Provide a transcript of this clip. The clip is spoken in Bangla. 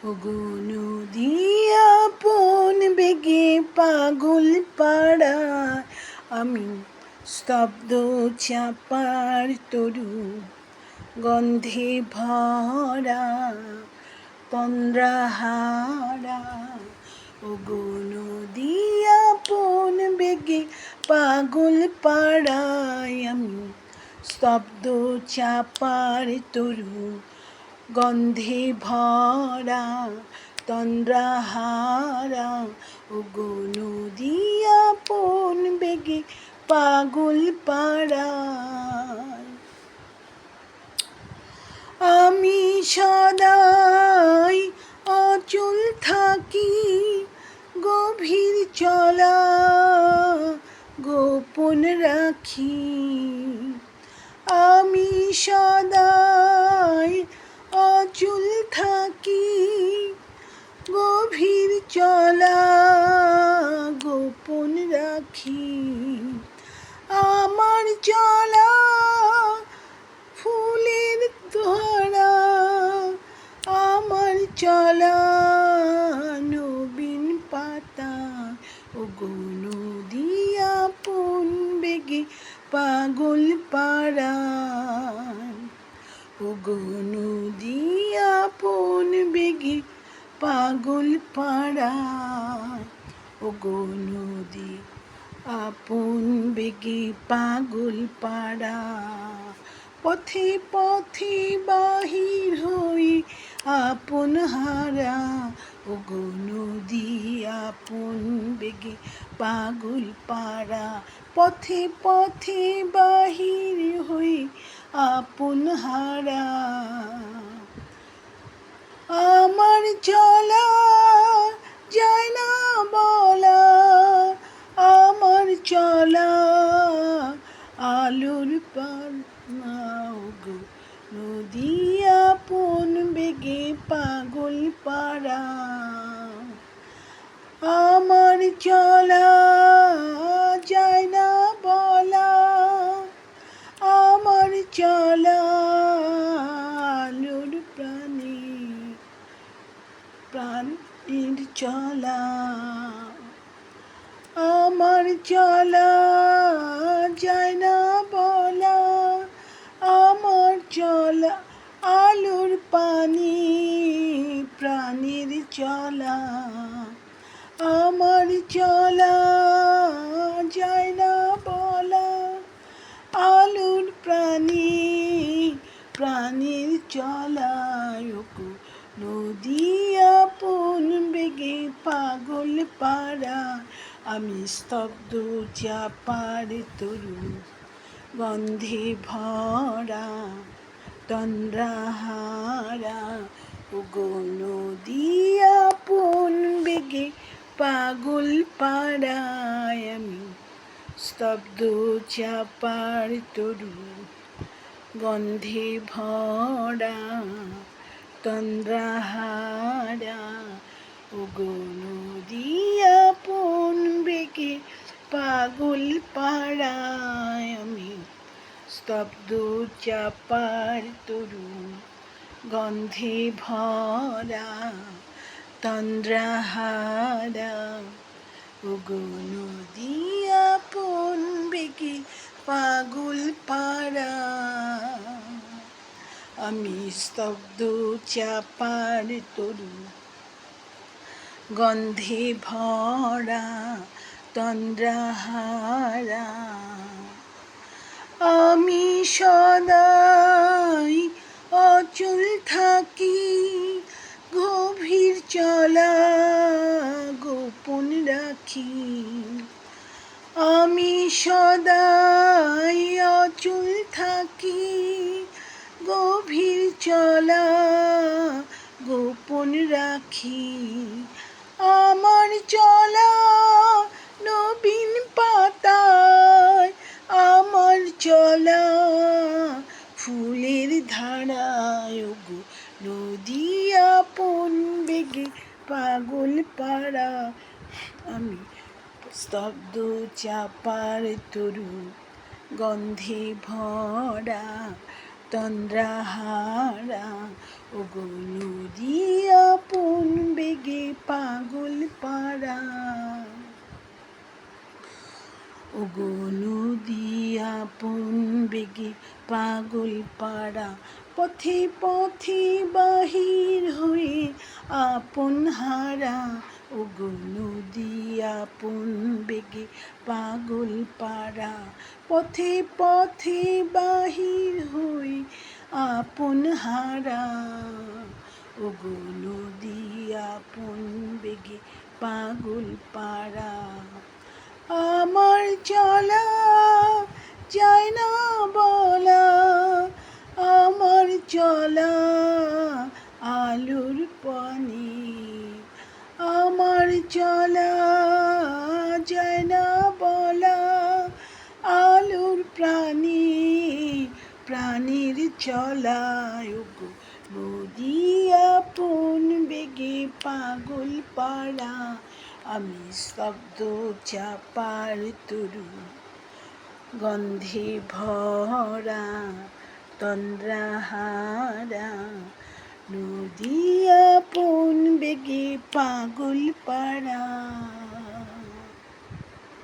ওগো নদী আপন বেগে পাগল পাড়ায় আমি স্তব্ধ চাপার তরু গন্ধে ভরা তন্দ্রাহারা। ওগো নদী আপন বেগে পাগল পাড়ায় আমি স্তব্ধ চাপার তরু গন্ধে ভরা তন্দ্রাহারা। ওগো নদী আপন বেগে পাগল পাড়ায় আমি সদাই অচল থাকি গভীর চলা গোপন রাখি। আমি সদাই অচল থাকি গভীর চলা গোপন রাখি। আমার চলা ফুলের ধরা আমার চলা নবীন পাতা। ওগো নদী আপন বেগে পাগল পাড়ায় ওগো নদী আপন বেগে পাগল পাড়ায়। ওগো নদী আপন বেগে পাগল পাড়ায়। পথে পথে বাহির হই আপন হারা। ওগো নদী আপন বেগে পাগল পাড়া। পথে পথে বাহির হই আপন হারা। আমার চলা যায় না বলা আমার চলা আলোর পার। ওগো নদী আপন বেগে পাগল পাড়া। আমার চলা যায় না বলা আমার চলা আলোর প্রাণীর চলা। আমার চলা যায় না বলা আমার চলা আলোর পানি প্রাণীর চলা। আমার চলা যায় না বলা আলোর প্রাণীর চলা। ওগো নদী আপন বেগে পাগল পাড়া। আমি স্তব্ধ চাপার তরু গন্ধে ভরা তন্দ্রাহারা। ওগো নদী আপন বেগে পাগল পাড়ায় আমি স্তব্ধ চাপার তরু গন্ধে ভরা তন্দ্রাহারা। ওগো নদী আপন বেগে পাগল পাড়ায় আমি স্তব্ধ চাপার তরু গন্ধে ভরা তন্দ্রাহারা। ওগো নদী আপন বেগে পাগল পাড়া। আমি স্তব্ধ চাপার তরু গন্ধে ভরা তন্দ্রাহারা। আমি সদাই অচল থাকি গভীর চলা গোপন রাখি। আমি সদাই অচল থাকি গভীর চলা গোপন রাখি। আমার চলা নবীন পাতায় আমার চলা ফুলের ধারায়। ওগো নদী আপন বেগে পাগল পাড়া। আমি স্তব্ধ চাপার তরু গন্ধে ভরা তন্দ্রাহারা। ওগো নদী আপন বেগে পাগল পাড়া, পথে পথে বাহির হয়ে আপন হারা, ওগো নদী আপন বেগে পাগল পাড়া, পথে পথে বাহির হয়ে আপন হারা, ওগো নদী আপন বেগে পাগল পাড়া। আমার চলা যায় না বলা, আমার চলা আলোর পানে, আমার চলা যায় না বলা, আলোর প্রাণী প্রাণীর চলায়, ওগো নদী আপন বেগে পাগল পাড়া, আমি স্তব্ধ চাপার তরু গন্ধে ভরা, তন্দ্রাহারা, নদী আপন বেগে পাগল পাড়া।